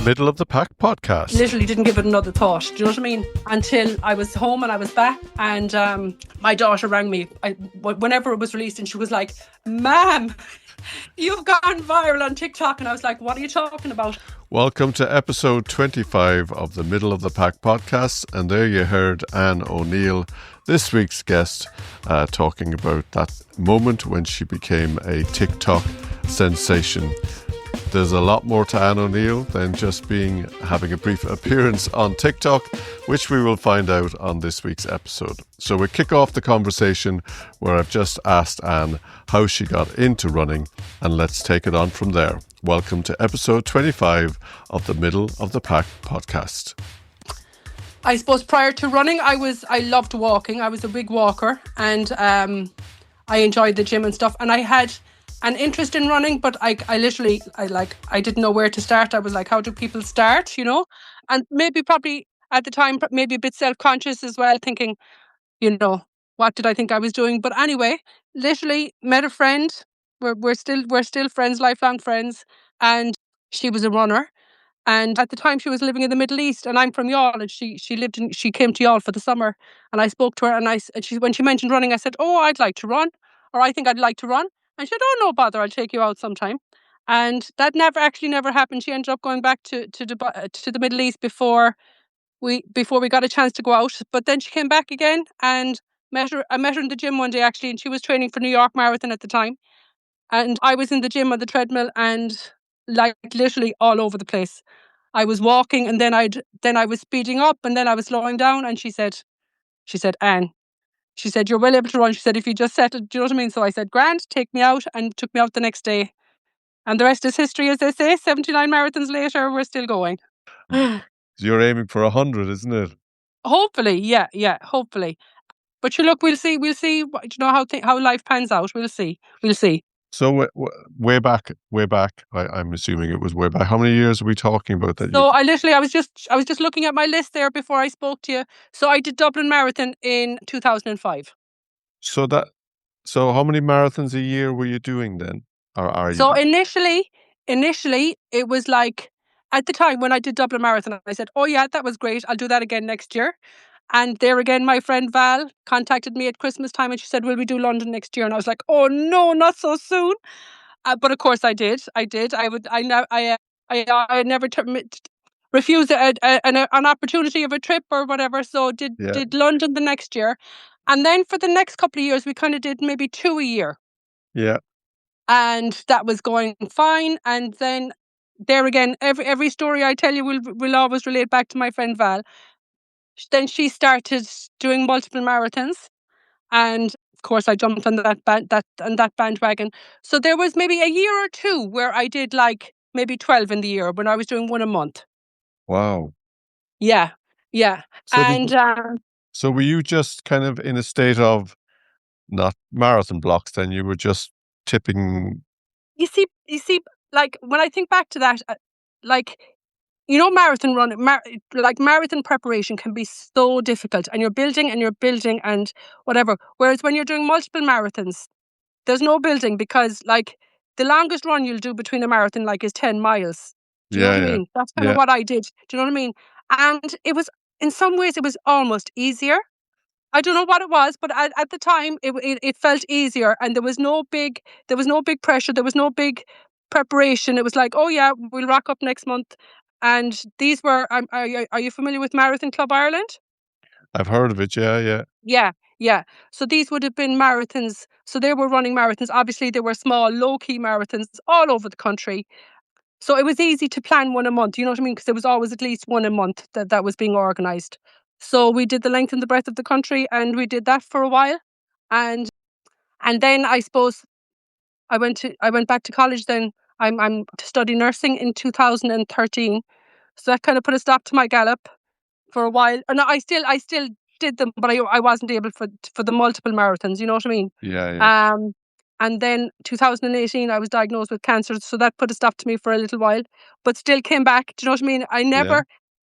Middle of the Pack podcast. Literally didn't give it another thought. Do you know what I mean? Until I was home and I was back, and my daughter rang me whenever it was released, and she was like, "Ma'am, you've gone viral on TikTok." And I was like, "What are you talking about?" Welcome to episode 25 of the Middle of the Pack podcast. And there you heard Anne O'Neill, this week's guest, talking about that moment when she became a TikTok sensation. There's a lot more to Anne O'Neill than just having a brief appearance on TikTok, which we will find out on this week's episode. So we kick off the conversation where I've just asked Anne how she got into running, and let's take it on from there. Welcome to episode 25 of the Middle of the Pack podcast. I suppose prior to running, I loved walking. I was a big walker, and I enjoyed the gym and stuff. And I had an interest in running, but I didn't know where to start. I was like, how do people start, you know? And probably at the time, maybe a bit self-conscious as well, thinking, you know, what did I think I was doing? But anyway, literally met a friend. We're still friends, lifelong friends. And she was a runner. And at the time she was living in the Middle East, and I'm from Youghal, and she came to Youghal for the summer. And I spoke to her, and when she mentioned running, I said, "Oh, I'd like to run," or "I think I'd like to run." And she said, "Oh, no bother, I'll take you out sometime." And that never happened. She ended up going back to the Middle East before we got a chance to go out. But then she came back again, and I met her in the gym one day actually, and she was training for New York Marathon at the time. And I was in the gym on the treadmill, and like literally all over the place. I was walking, and then I was speeding up, and then I was slowing down. And she said, "Anne," she said, "you're well able to run." She said, "If you just settled," do you know what I mean? So I said, "Grand, take me out," and took me out the next day. And the rest is history, as they say. 79 marathons later, we're still going. You're aiming for 100, isn't it? Hopefully, yeah, hopefully. But look, we'll see. You know how life pans out. We'll see. So way back, I'm assuming it was way back. How many years are we talking about that? So I was just looking at my list there before I spoke to you. So I did Dublin Marathon in 2005. So how many marathons a year were you doing then? Or are you? So initially it was like, at the time when I did Dublin Marathon, I said, "Oh yeah, that was great. I'll do that again next year." And there again, my friend Val contacted me at Christmas time, and she said, "Will we do London next year?" And I was like, "Oh no, not so soon." But of course I did. I never refused an opportunity of a trip or whatever. So did London the next year. And then for the next couple of years, we kind of did maybe 2 a year. Yeah. And that was going fine. And then there again, every story I tell you will always relate back to my friend Val. Then she started doing multiple marathons, and of course I jumped on that bandwagon. So there was maybe a year or two where I did like maybe 12 in the year, when I was doing one a month. Wow. Yeah. So were you just kind of in a state of not marathon blocks then? You were just tipping. You see, like when I think back to that, like, you know, marathon preparation can be so difficult, and you're building and whatever. Whereas when you're doing multiple marathons, there's no building, because like the longest run you'll do between a marathon like is 10 miles. Do you know what I mean? That's kind of what I did. Do you know what I mean? And it was, in some ways, it was almost easier. I don't know what it was, but at the time it felt easier, and there was no big pressure. There was no big preparation. It was like, "Oh yeah, we'll rock up next month." And these were, are you familiar with Marathon Club Ireland? I've heard of it. Yeah. So these would have been marathons. So they were running marathons. Obviously, they were small, low-key marathons all over the country. So it was easy to plan one a month, you know what I mean? Because there was always at least one a month that was being organised. So we did the length and the breadth of the country, and we did that for a while. And then I suppose I went back to college then. I'm to study nursing in 2013. So that kind of put a stop to my gallop for a while. And I still did them, but I wasn't able for the multiple marathons, you know what I mean? Yeah. And then 2018 I was diagnosed with cancer, so that put a stop to me for a little while, but still came back. Do you know what I mean?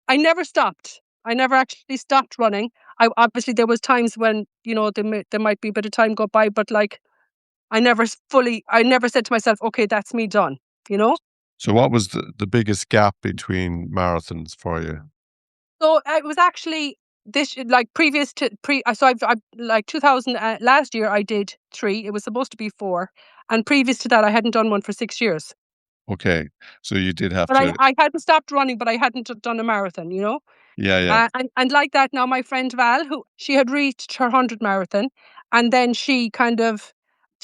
I never stopped. I never actually stopped running. Obviously there was times when, you know, there might be a bit of time go by, but like I never said to myself, "Okay, that's me done," you know? So what was the biggest gap between marathons for you? So it was actually this like previous to so I've like 2000 last year I did three. It was supposed to be four, and previous to that I hadn't done one for 6 years. Okay. So you did have But to, I hadn't stopped running, but I hadn't done a marathon. You know. yeah, yeah, And like that now, my friend Val, who she had reached her 100 marathon, and then she kind of,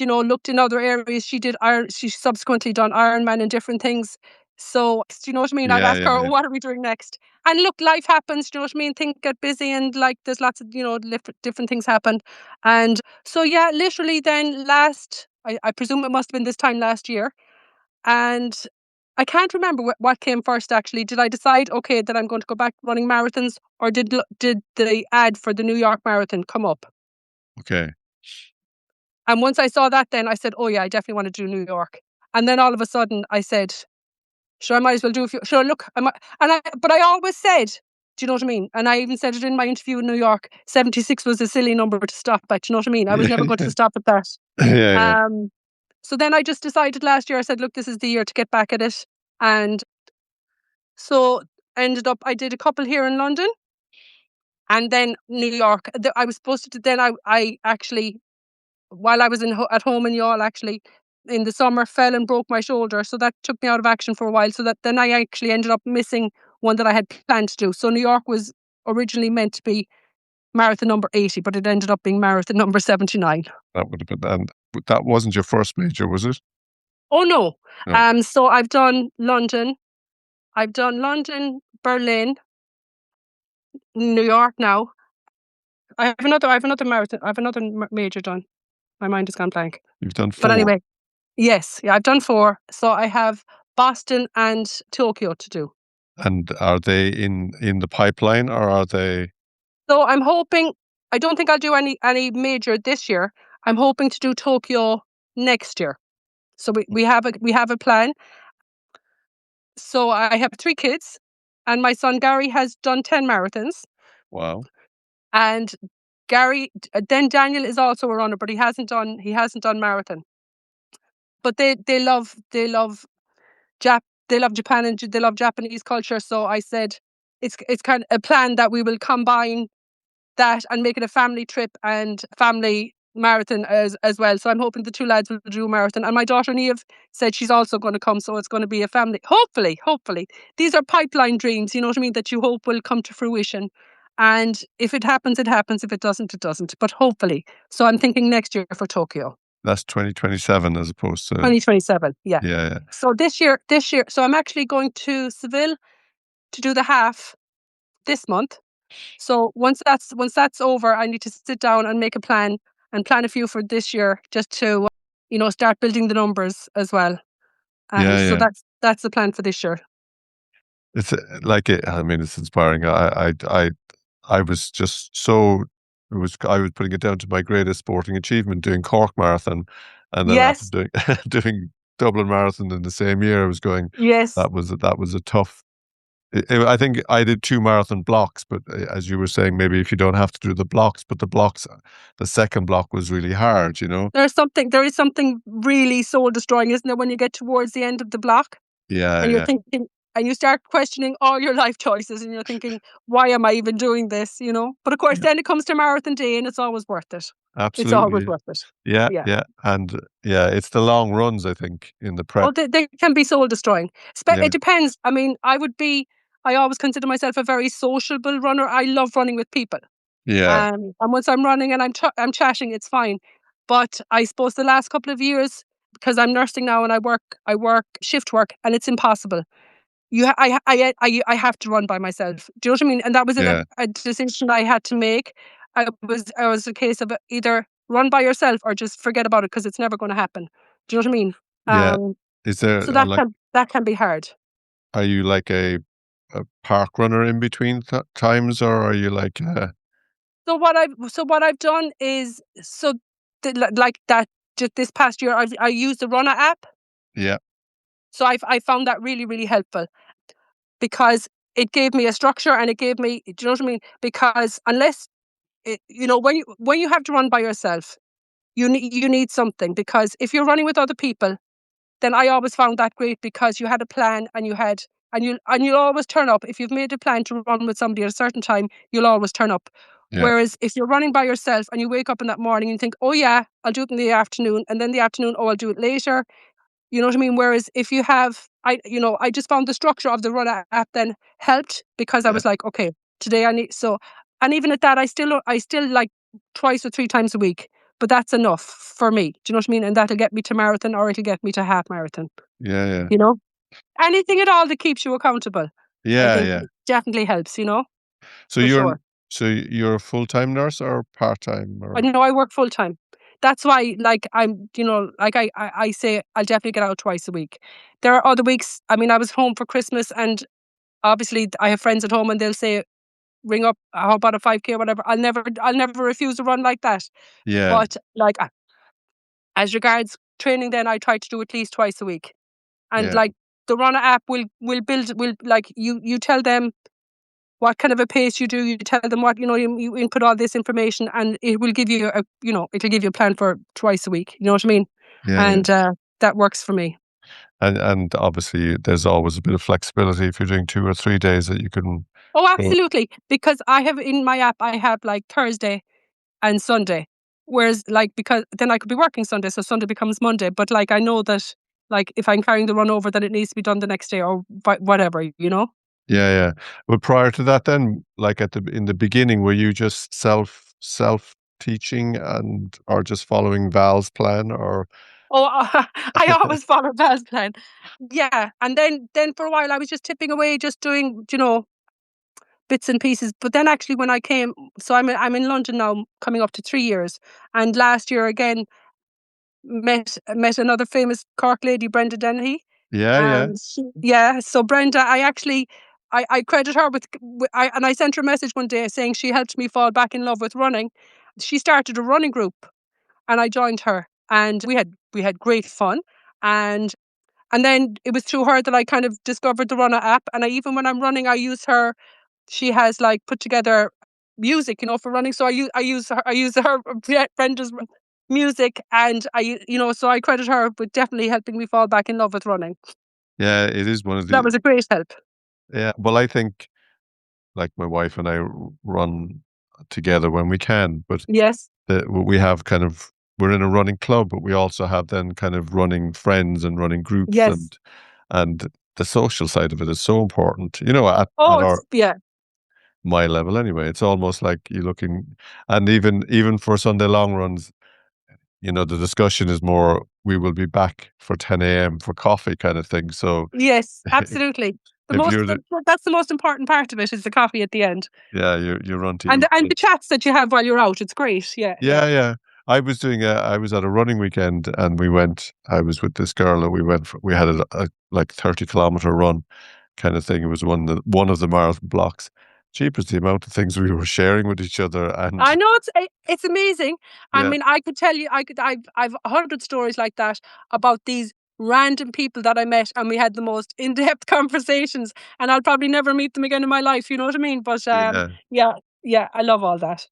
looked in other areas. She did Iron. She subsequently done Ironman and different things. So, do you know what I mean? I'd yeah, ask yeah, her, "Oh, yeah. what are we doing next?" And look, life happens. Do you know what I mean? Things get busy, and like there's lots of different things happen. And so, yeah, literally, then I presume it must have been this time last year. And I can't remember what came first actually. Did I decide, okay, that I'm going to go back running marathons, or did the ad for the New York Marathon come up? Okay. And once I saw that, then I said, oh yeah, I definitely want to do New York. And then all of a sudden I said, sure, I might as well do a few. Sure, look, but I always said, do you know what I mean? And I even said it in my interview in New York. 76 was a silly number to stop at. Do you know what I mean? I was Yeah, never going yeah, to stop at that. yeah, yeah. Um, so then I just decided last year. I said, look, this is the year to get back at it, and so ended up I did a couple here in London and then New York. I was supposed to then I actually while I was at home in Youghal actually in the summer fell and broke my shoulder, so that took me out of action for a while. So that then I actually ended up missing one that I had planned to do. So New York was originally meant to be marathon number 80, but it ended up being marathon number 79. That would have been, and that wasn't your first major, was it? Oh no. No. So I've done London, Berlin, New York now. I have another marathon. I have another major done. My mind has gone blank. You've done But four. anyway, yes, yeah, I've done four. So I have Boston and Tokyo to do. And are they in the pipeline or are they? So I'm hoping. I don't think I'll do any major this year. I'm hoping to do Tokyo next year. So we have a plan. So I have three kids, and my son Gary has done 10 marathons, Wow. and then Daniel is also a runner, but he hasn't done marathon. But Jap they love Japan and they love Japanese culture. So I said it's kind of a plan that we will combine that and make it a family trip and family marathon as well. So I'm hoping the two lads will do a marathon. And my daughter Neve said she's also going to come. So it's going to be a family. Hopefully. These are pipeline dreams, you know what I mean, that you hope will come to fruition. And if it happens, it happens. If it doesn't, it doesn't. But hopefully. So I'm thinking next year for Tokyo. That's 2027 as opposed to, 2027. Yeah. yeah, yeah, So this year, so I'm actually going to Seville to do the half this month. So once that's over, I need to sit down and make a plan and plan a few for this year, just to start building the numbers as well. And yeah, so yeah. that's the plan for this year. It's like it. I mean, it's inspiring. I was just so I was putting it down to my greatest sporting achievement doing Cork Marathon, and then after Yes, doing doing Dublin Marathon in the same year, I was going. yes. That was a tough. I think I did two marathon blocks, but as you were saying, maybe if you don't have to do the blocks, but the blocks, the second block was really hard. You know. There is something really soul destroying, isn't there, when you get towards the end of the block Yeah, and you're yeah, thinking, and you start questioning all your life choices and you're thinking, why am I even doing this? But of course, yeah. then it comes to marathon day and it's always worth it. It's always Absolutely. worth it. Yeah, Yeah. yeah, and yeah, it's the long runs. I think in the Oh, prep. they can be soul destroying. Yeah, It depends. I mean, I always consider myself a very sociable runner. I love running with people. yeah, And once I'm running and I'm chatting, it's fine. But I suppose the last couple of years, because I'm nursing now and I work shift work, and it's impossible. I have to run by myself. Do you know what I mean? And that was yeah, a decision I had to make. I was a case of either run by yourself or just forget about it because it's never going to happen. Do you know what I mean? yeah. Um, Is there so like, that can be hard. are you like a park runner in between times, or are you like, So what I've done is like that. Just this past year, I used the Runner app. yeah, So I found that really really helpful because it gave me a structure and it gave me. Do you know what I mean? Because unless when you have to run by yourself, you need something, because if you're running with other people, then I always found that great because you had a plan and you'll always turn up. If you've made a plan to run with somebody at a certain time, you'll always turn up. Yeah. Whereas if you're running by yourself and you wake up in that morning and think, oh yeah, I'll do it in the afternoon, and then the afternoon, oh, I'll do it later. You know what I mean? Whereas if you have, I just found the structure of the Run app then helped, because I Yeah. was like, okay, today I need, so, and even at that, I still like twice or three times a week, but that's enough for me. Do you know what I mean? And that'll get me to marathon, or it'll get me to half marathon, Yeah. Yeah. you know? Anything at all that keeps you accountable, I Yeah. think Yeah. definitely helps, So for you're sure. so you're a full-time nurse or part-time I or know I work full time. That's why, like, like I say I'll definitely get out twice a week. There are other weeks, I mean, I was home for Christmas, and obviously I have friends at home and they'll say, ring up, how about a 5K or whatever. I'll never refuse a run like that. yeah, But like, as regards training, then I try to do at least twice a week. And yeah, like, the Runner app will like, you tell them what kind of a pace you do. You tell them what, you input all this information, and it will give you it'll give you a plan for twice a week. You know what I mean? yeah, yeah. And that works for me. And obviously there's always a bit of flexibility if you're doing 2 or 3 days that you can Oh, go. absolutely. Because I have in my app, I have like Thursday and Sunday. Whereas, like, because then I could be working Sunday, so Sunday becomes Monday. But like, I know that, like, if I'm carrying the run over, then it needs to be done the next day, or whatever. Yeah, yeah. But prior to that then, like in the beginning, were you just self teaching and or just following Val's plan or Oh, I always follow Val's plan. Yeah, and then for a while I was just tipping away, just doing, bits and pieces. But then actually, when I came, so I'm in London now, coming up to 3 years, and last year again met another famous Cork lady, Brenda Dennehy. yeah, yeah, And yeah, so Brenda, I credit her and I sent her a message one day saying she helped me fall back in love with running. She started a running group, and I joined her, and we had great fun. And then it was through her that I kind of discovered the Runner app. And even when I'm running, I use her. She has like put together music, for running. So I use her Brenda's music, and so I credit her with definitely helping me fall back in love with running. yeah. It is one of That the was a great help. yeah. Well, I think like my wife and I run together when we can, but Yes, we have kind of we're in a running club, but we also have then kind of running friends and running groups yes. and the social side of it is so important. Oh, At our it's yeah, my level anyway, it's almost like you're looking, and even for Sunday long runs, the discussion is more we will be back for 10 a.m. for coffee kind of thing. So yes, absolutely. if you're the That's the most important part of it, is the coffee at the end, yeah you run to and eat. the chats that you have while you're out. It's great. Yeah, yeah. Yeah, yeah. I was at a running weekend and I was with this girl and we had a like 30-kilometer run kind of thing. It was one of the marathon blocks. Jeepers, the amount of things we were sharing with each other and I know it's amazing. I yeah, mean, I could tell you, I've 100 stories like that about these random people that I met, and we had the most in-depth conversations. And I'll probably never meet them again in my life. You know what I mean? But yeah. yeah, yeah, I love all that.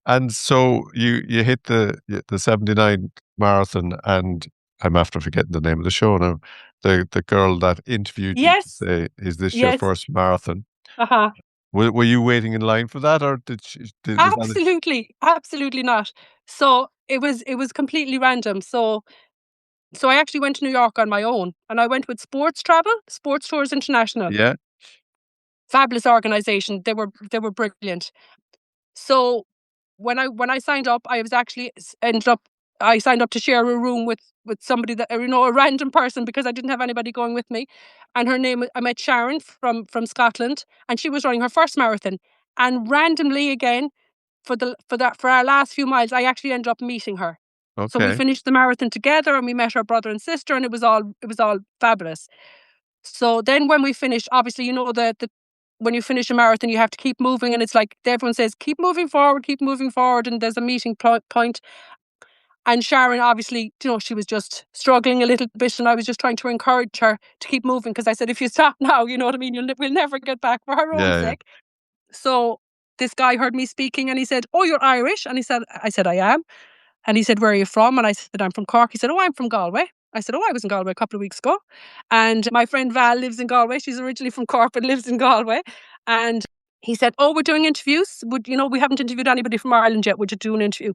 And so you hit the 79 marathon and I'm after forgetting the name of the show now. The girl that interviewed you to Yes, say, "Is this your yes, first marathon?" uh-huh. Were you waiting in line for that, or was that a Absolutely, absolutely not. So it was completely random. So I actually went to New York on my own, and I went with Sports Tours International. yeah? Fabulous organization. They were brilliant. So when I signed up, I was actually ended up I signed up to share a room with somebody that, a random person, because I didn't have anybody going with me. And her name, I met Sharon from Scotland, and she was running her first marathon. And randomly again, for our last few miles, I actually ended up meeting her. So we Okay. finished the marathon together, and we met her brother and sister, and it was all fabulous. So then when we finished, obviously, the when you finish a marathon, you have to keep moving. And it's like everyone says, keep moving forward. And there's a meeting point. And Sharon, obviously, she was just struggling a little bit. And I was just trying to encourage her to keep moving, because I said, if you stop now, you know what I mean? We'll never get back, for her own Yeah, yeah. sake. So this guy heard me speaking, and he said, oh, you're Irish? And I said, I am. And he said, where are you from? And I said, I'm from Cork. He said, oh, I'm from Galway. I said, oh, I was in Galway a couple of weeks ago. And my friend Val lives in Galway. She's originally from Cork but lives in Galway. And he said, oh, we're doing interviews. We haven't interviewed anybody from Ireland yet. Would you do an interview?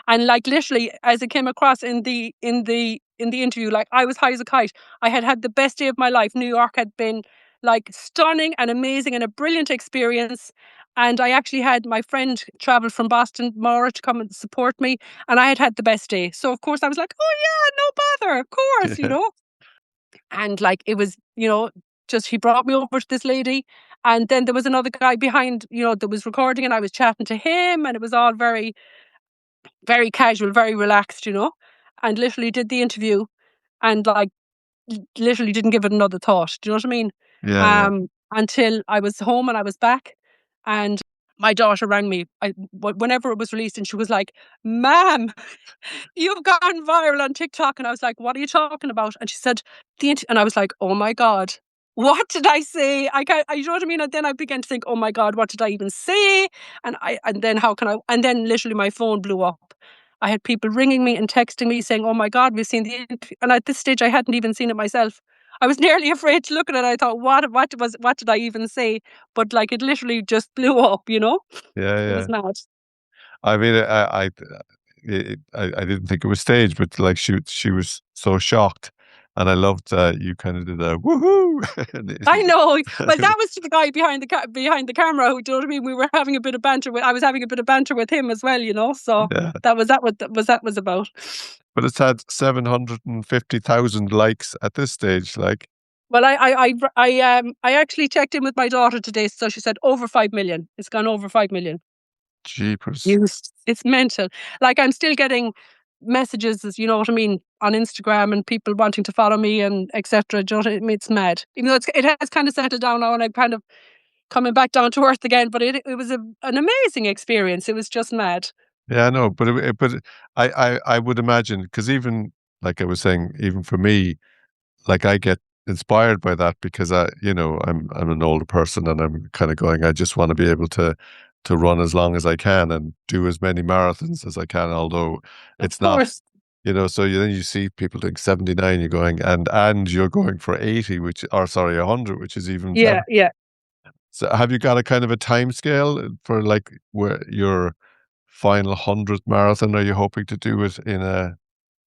And like literally, as it came across in the interview, like I was high as a kite. I had had the best day of my life. New York had been like stunning and amazing and a brilliant experience. And I actually had my friend travel from Boston, Maura, to come and support me. And I had had the best day. So of course I was like, oh yeah, no bother, of course, Yeah. And like it was, just he brought me over to this lady. And then there was another guy behind, that was recording, and I was chatting to him, and it was all very, very casual, very relaxed, and literally did the interview and like literally didn't give it another thought. Do you know what I mean? Yeah, yeah. Until I was home and I was back, and my daughter rang me whenever it was released, and she was like, "Ma'am, you've gone viral on TikTok." And I was like, "What are you talking about?" And she said, and I was like, "Oh my God, what did I say?" You know what I mean? And then I began to think, "Oh my God, what did I even say?" And then how can I? And then literally my phone blew up. I had people ringing me and texting me saying, "Oh my God, we've seen the interview." And at this stage, I hadn't even seen it myself. I was nearly afraid to look at it. I thought, what did I even say? But like, it literally just blew up. Yeah, It was yeah. mad. I mean, I didn't think it was staged, but like she was so shocked, and I loved you kind of did a woohoo. I know. Well, that was the guy behind the camera who, do you know what I mean? We were having a bit of banter with. I was having a bit of banter with him as well. So Yeah, that was about. but it's had 750,000 likes at this stage. Like, Well, I actually checked in with my daughter today, so she said over 5 million. It's gone over 5 million. jeepers. Views. It's mental. Like I'm still getting messages, as you know what I mean, on Instagram, and people wanting to follow me and etc. Do you know what I mean? It's mad. Even though it has kind of settled down now, and I'm kind of coming back down to earth again. But it was an amazing experience. It was just mad. Yeah, I know, but I would imagine because even like I was saying, even for me, like I get inspired by that because I'm an older person and I'm kind of going, I just want to be able to run as long as I can and do as many marathons as I can, although Of it's not, course. so then you see people doing 79, you're going, and you're going for 80, or sorry, 100, which is even better. Yeah, yeah. So have you got a kind of a time scale for like where your final 100th marathon? Are you hoping to do it in a I,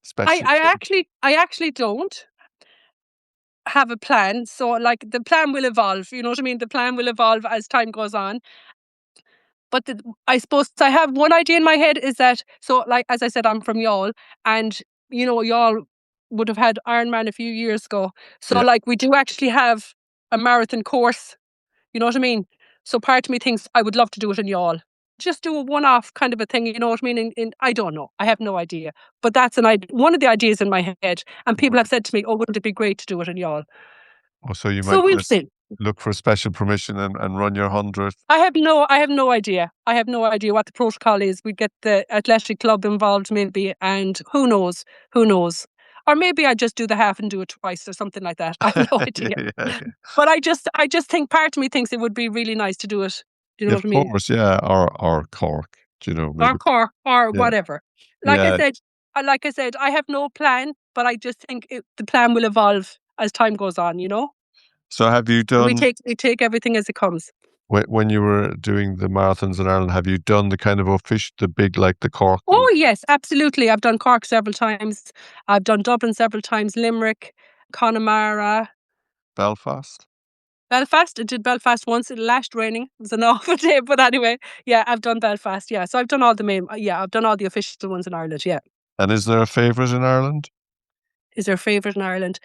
special I place? actually I actually don't have a plan. So like the plan will evolve. You know what I mean? The plan will evolve as time goes on. But I suppose I have one idea in my head is that, so like, as I said, I'm from Youghal, and Youghal would have had Ironman a few years ago. So Yeah. like we do actually have a marathon course. You know what I mean? So part of me thinks I would love to do it in Youghal. Just do a one-off kind of a thing, you know what I mean? I don't know. I have no idea. But that's one of the ideas in my head. And people have said to me, "Oh, wouldn't it be great to do it in Youghal?" Oh, so you So might we'll want to see. look for special permission and run your 100th. I have no idea. I have no idea what the protocol is. We'd get the athletic club involved maybe, and who knows? Who knows? Or maybe I just do the half and do it twice or something like that. I have no idea. Yeah, yeah. But I just think part of me thinks it would be really nice to do it. Do you know Of what I mean? course, yeah, or Cork, Or maybe. Cork or Yeah, whatever. Like I yeah. said, I have no plan, but I just think the plan will evolve as time goes on. So have you We done, take everything as it comes. when you were doing the marathons in Ireland, have you done the kind of the big, like the Cork one? Oh yes, absolutely. I've done Cork several times. I've done Dublin several times, Limerick, Connemara, Belfast? Belfast. I did Belfast once. It lashed raining. It was an awful day, but anyway, yeah, I've done Belfast. Yeah, so I've done all the main. Yeah, I've done all the official ones in Ireland. Yeah. And is there a favourite in Ireland? Is there a favourite in Ireland?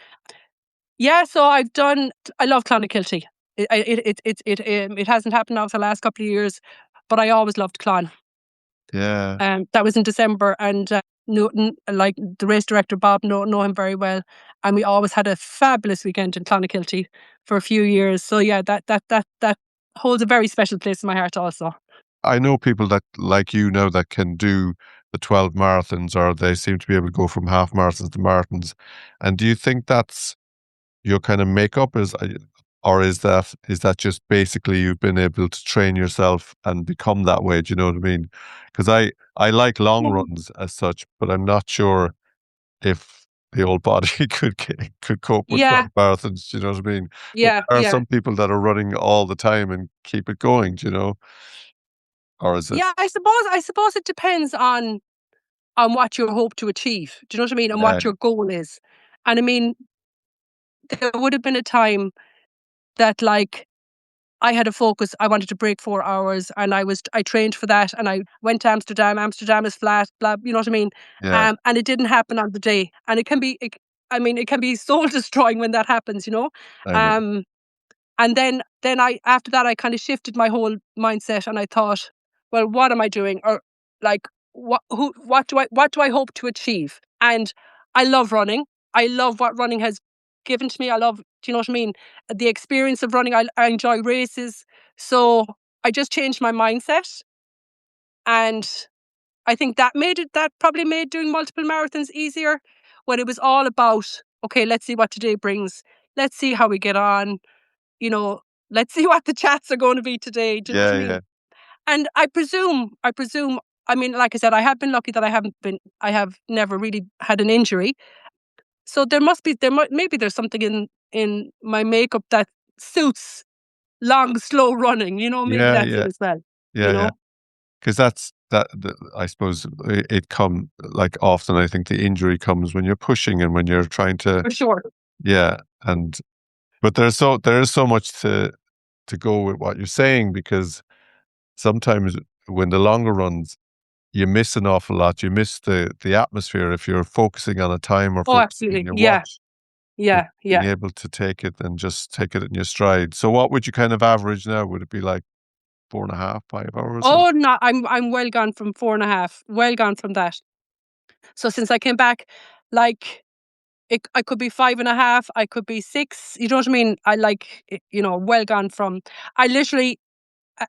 Yeah, so I've done. I love Clonakilty. It hasn't happened now for the last couple of years, but I always loved Clon. Yeah. That was in December, and Newton, like the race director Bob, know him very well, and we always had a fabulous weekend in Clonakilty for a few years. So yeah, that holds a very special place in my heart also. I know people that, like that can do the 12 marathons, or they seem to be able to go from half marathons to marathons. And do you think that's your kind of makeup or is that just basically you've been able to train yourself and become that way? Do you know what I mean? Because I like long Yeah. runs as such, but I'm not sure if the old body could cope with Yeah, long marathons. Do you know what I mean? But yeah, there are yeah. some people that are running all the time and keep it going. Do you know, or is it? Yeah, I suppose it depends on what you hope to achieve. Do you know what I mean? And Yeah, what your goal is. And I mean, there would have been a time that like I had a focus. I wanted to break 4 hours, and I trained for that, and I went to Amsterdam. Amsterdam is flat, blah. You know what I mean? yeah, And it didn't happen on the day, and it can be. I mean, it can be soul destroying when that happens. You know. I know. Um, and then I after that I kind of shifted my whole mindset, and I thought, well, what am I doing? Or like what do I hope to achieve? And I love running. I love what running has given to me. I love, do you know what I mean? The experience of running. I enjoy races. So I just changed my mindset, and I think that probably made doing multiple marathons easier, when it was all about, okay, let's see what today brings. Let's see how we get on, you know, let's see what the chats are going to be today. Do you know what I Yeah, mean? yeah, And I mean, like I said, I have been lucky that I have never really had an injury. So maybe there's something in my makeup that suits long, slow running. Maybe yeah, that's it yeah, as well. You yeah, yeah. know, Because I suppose it come like often. I think the injury comes when you're pushing and when you're trying to. for sure. Yeah, and but there is so much to go with what you're saying, because sometimes when the longer runs, you miss an awful lot. You miss the atmosphere if you're focusing on a time or Oh, focusing on absolutely. your Yeah, watch. But yeah, being yeah. able to take it and just take it in your stride. So what would you kind of average now? Would it be like 4.5, 5 hours? Or? Oh no, I'm well gone from 4.5. Well gone from that. So since I came back, like, I could be 5.5, I could be 6. You know what I mean? I like, well gone from. I literally,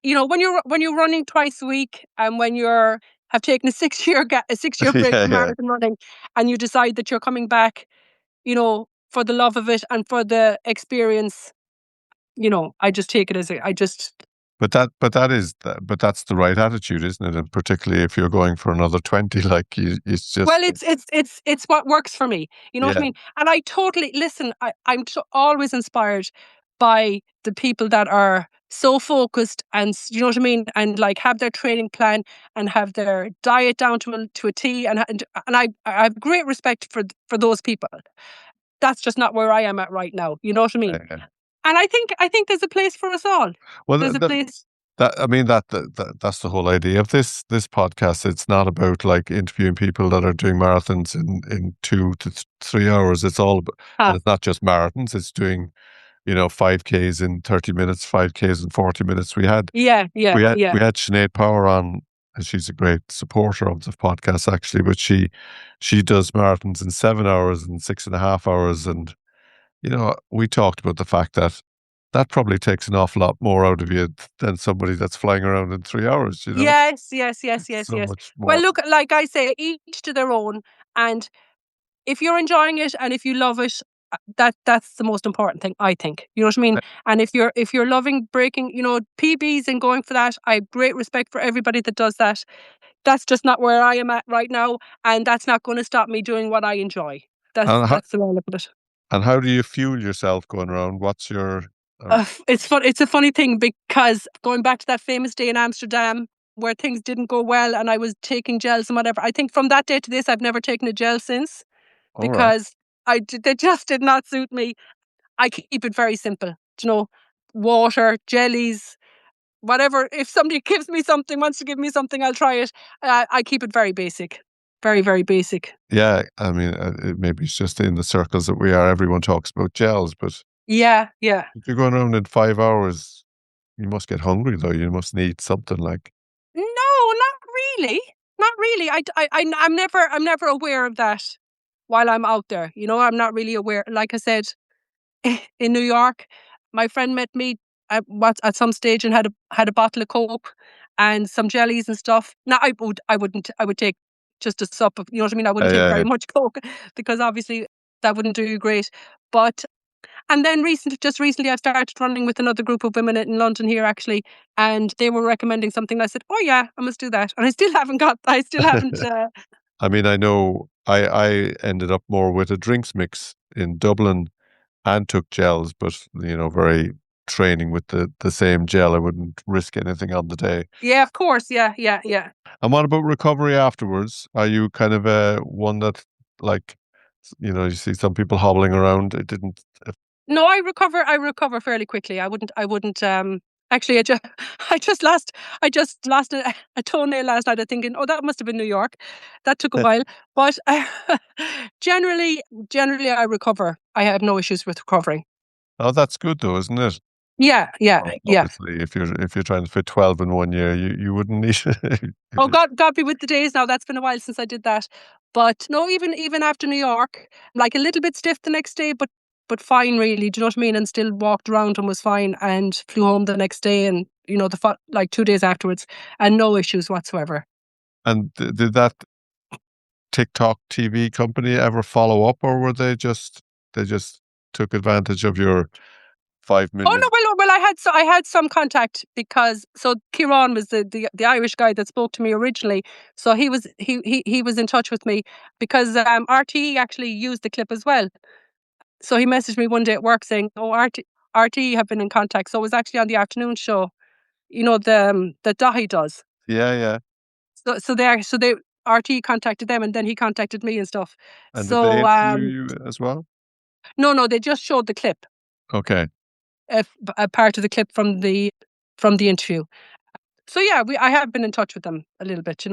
when you're running twice a week, and when you're have taken a 6 year break Yeah, from yeah. marathon running, and you decide that you're coming back, for the love of it and for the experience, I just take it as I just. But that's the right attitude, isn't it? And particularly if you're going for another 20, like it's Well, just it's what works for me. You know what I yeah, mean? And I totally listen. I'm always inspired by the people that are so focused, and you know what I mean, and like have their training plan and have their diet down to a T, and I have great respect for those people. That's just not where I am at right now. You know what I mean? yeah. And I think there's a place for us all. Well, There's a place. I mean that's the whole idea of this podcast. It's not about like interviewing people that are doing marathons in 2 to 3 hours. It's all about, and Huh. it's not just marathons. It's doing 5Ks in 30 minutes, 5Ks in 40 minutes. Yeah, yeah, We yeah. had Sinead Power on, and she's a great supporter of the podcast actually. But she does marathons in 7 hours and 6.5 hours, and we talked about the fact that that probably takes an awful lot more out of you than somebody that's flying around in 3 hours. Yes, yes, yes, It's yes, so yes. much Well, more. look, like I say, each to their own. And if you're enjoying it and if you love it, that's the most important thing, I think. You know what I mean? And if you're loving breaking, PBs and going for that, I have great respect for everybody that does that. That's just not where I am at right now, and that's not going to stop me doing what I enjoy. That's And how, that's the way I look at it. and how do you fuel yourself going around? What's your It's fun. It's a funny thing, because going back to that famous day in Amsterdam where things didn't go well and I was taking gels and whatever. I think from that day to this, I've never taken a gel since, all right? because they just did not suit me. I keep it very simple. Water, jellies, whatever. If somebody gives me something, wants to give me something, I'll try it. I keep it very basic, very, very basic. Yeah, I mean, maybe it's just in the circles that we are. Everyone talks about gels, but Yeah, yeah. if you're going around in 5 hours, you must get hungry though. You must need something like. No, not really. Not really. I'm never aware of that while I'm out there. I'm not really aware. Like I said, in New York, my friend met me at some stage and had a bottle of Coke and some jellies and stuff. Now I would take just a sup of, you know what I mean? I wouldn't take Yeah, very yeah. much Coke, because obviously that wouldn't do you great. But and then just recently, I've started running with another group of women in London here, actually, and they were recommending something. And I said, "Oh yeah, I must do that." And I still haven't got. I still haven't. I mean, I know I ended up more with a drinks mix in Dublin and took gels, but very training with the same gel. I wouldn't risk anything on the day. Yeah, of course. Yeah, yeah, yeah. And what about recovery afterwards? Are you kind of one that like, you see some people hobbling around? It didn't. No, I recover fairly quickly. I wouldn't actually I just lost a toenail last night. I'm thinking, oh, that must have been New York. That took a while. But generally generally I recover. I have no issues with recovering. Oh, that's good though, isn't it? Yeah, yeah, yeah. Obviously, if you're trying to fit 12 in one year, you wouldn't need. Oh, God be with the days now. That's been a while since I did that. But no, even after New York, like a little bit stiff the next day, but fine really. Do you know what I mean? And still walked around and was fine, and flew home the next day, and like 2 days afterwards, and no issues whatsoever. And did that TikTok TV company ever follow up, or were they just took advantage of your five Oh no, million? well I had some contact because Kieran was the Irish guy that spoke to me originally. So he was in touch with me because RTE actually used the clip as well. So he messaged me one day at work saying, "Oh, RTE have been in contact." So it was actually on the afternoon show, that Dahi does. Yeah, yeah. So they RTE contacted them, and then he contacted me and stuff. And did they So interview you as well? no, they just showed the clip, Okay. a part of the clip from the interview. So yeah, I have been in touch with them a little bit.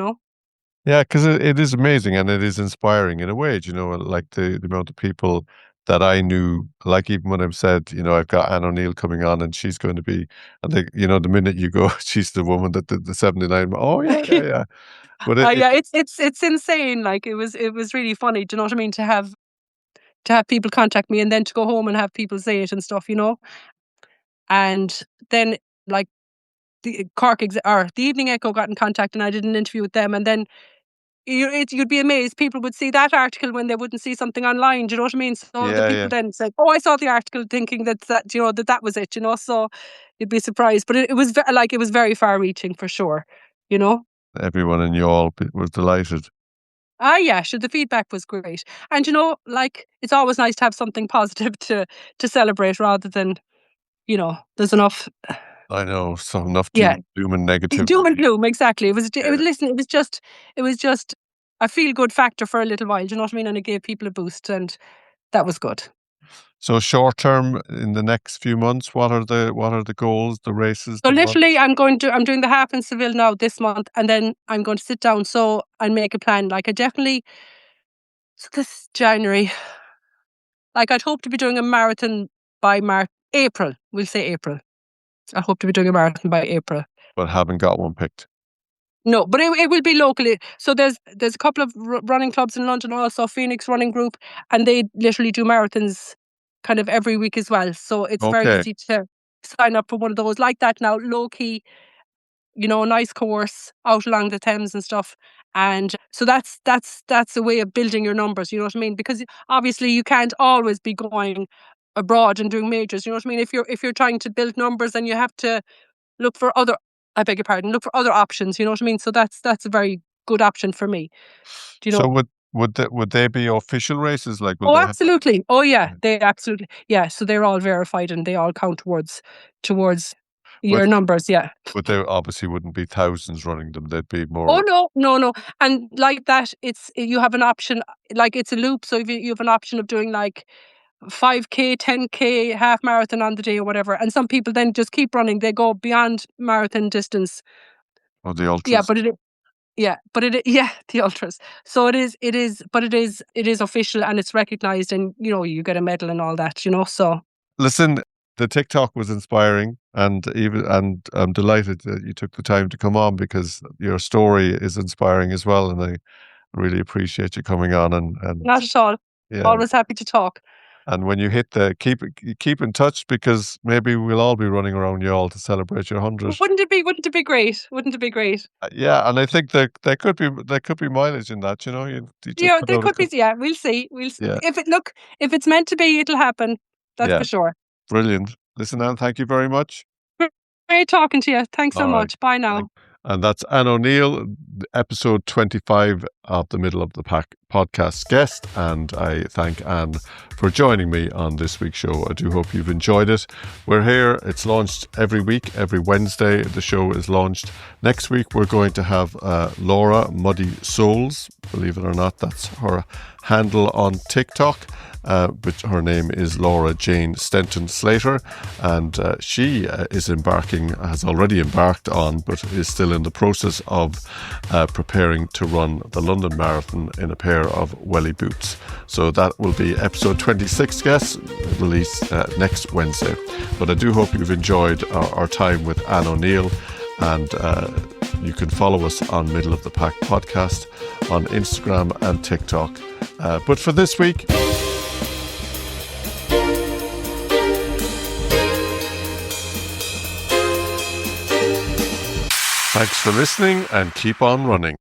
Yeah, because it is amazing and it is inspiring in a way, like the amount of people that I knew, like even when I've said, I've got Anne O'Neill coming on and she's going to be, and the minute you go, she's the woman that did the 79. Oh, yeah, yeah, yeah. But Yeah, it's insane. Like it was really funny. Do you know what I mean? To have people contact me and then to go home and have people say it and stuff. And then like the or the Evening Echo got in contact and I did an interview with them, and then you'd be amazed. People would see that article when they wouldn't see something online. Do you know what I mean? So the yeah, people yeah. then said, "Oh, I saw the article," thinking that was it. So you'd be surprised, but it was like it was very far-reaching for sure. You know. Everyone in Youghal was delighted. Ah, yeah, sure. The feedback was great, and like it's always nice to have something positive to celebrate rather than there's enough. I know, so enough Yeah, doom and doom and negativity. gloom. Exactly. Yeah. Listen. It was just a feel good factor for a little while. Do you know what I mean? And it gave people a boost, and that was good. So short term, in the next few months, what are the goals, the races, So the literally, runs? I'm doing the half in Seville now this month, and then I'm going to sit down and make a plan. Like I definitely, so this January, like I'd hope to be doing a marathon by April. We'll say April. I hope to be doing a marathon by April. But haven't got one picked. No, but it will be locally. So there's a couple of running clubs in London, also Phoenix Running Group, and they literally do marathons kind of every week as well. So it's very Okay. easy to sign up for one of those like that now, low key, a nice course out along the Thames and stuff. And so that's a way of building your numbers. You know what I mean? Because obviously you can't always be going abroad and doing majors. You know what I mean? If you're trying to build numbers, then you have to look for other I beg your pardon, look for other options, you know what I mean? So that's a very good option for me. Do you So know? would they be official races? Like, will Oh, they have? absolutely. Oh yeah, they absolutely, yeah. So they're all verified and they all count towards But your numbers, yeah. but they obviously wouldn't be thousands running them. They'd be Oh more. no, no, no. And like that, you have an option, like it's a loop. So if you have an option of doing like 5K, 10K, half marathon on the day or whatever. And some people then just keep running. They go beyond marathon distance. Or the Yeah, ultras. but yeah, the ultras. So it is official and it's recognized, and you get a medal and all that. So Listen, the TikTok was inspiring, and I'm delighted that you took the time to come on because your story is inspiring as well, and I really appreciate you coming on and not at all. yeah. Always happy to talk. And when you hit the keep in touch because maybe we'll all be running around you all to celebrate your 100. Wouldn't it be great? Wouldn't it be great? Yeah, and I think there could be mileage in that. You just put There out a could be. couple. Yeah, we'll see. We'll see. Yeah, If it's meant to be, it'll happen. That's yeah, for sure. brilliant. Listen, Anne, thank you very much. Great talking to you. Thanks so All right, much. Bye thank now. And that's Anne O'Neill, episode 25 of the Middle of the Pack podcast guest. And I thank Anne for joining me on this week's show. I do hope you've enjoyed it. We're here. It's launched every week. Every Wednesday, the show is launched. Next week, we're going to have Laura Muddy Souls. Believe it or not, that's her handle on TikTok. Which her name is Laura Jane Stenton Slater, and she has already embarked on, but is still in the process of preparing to run the London Marathon in a pair of welly boots. So that will be episode 26, guests, released next Wednesday. But I do hope you've enjoyed our time with Anne O'Neill, and you can follow us on Middle of the Pack podcast on Instagram and TikTok. But for this week, thanks for listening and keep on running.